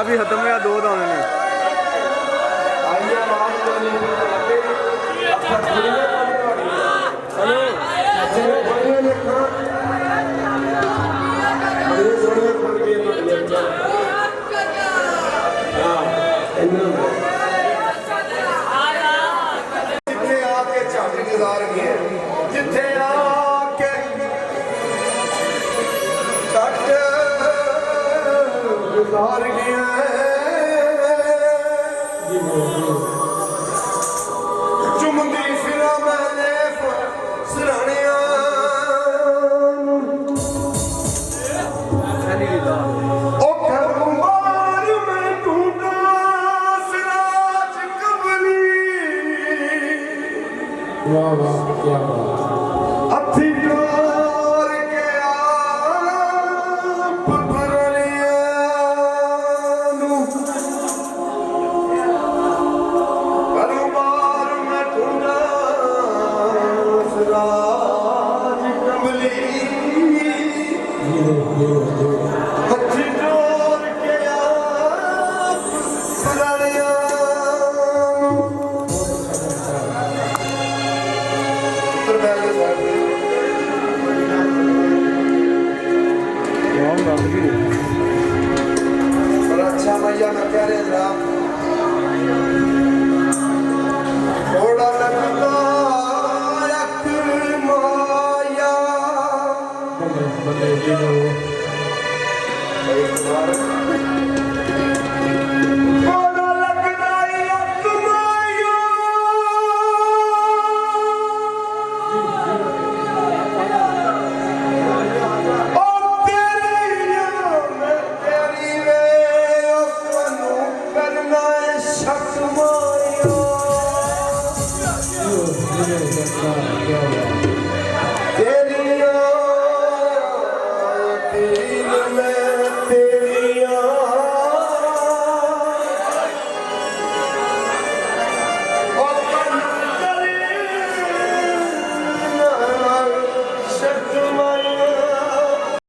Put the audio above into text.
भी खत्म है, दो दाने ने आके झांकी गुजार गए जिथे आके कट गुजार गए चुमदी फिरा मैंने सराणिया वाह वाह क्या बात हथी डोर के आप भरलिया कारोबार में ढूंढा सिराज कमली हथी डोर के आप भरलिया बड़ा अच्छा मैया मैं कह रहे था थोड़ा लगता यक माया क्या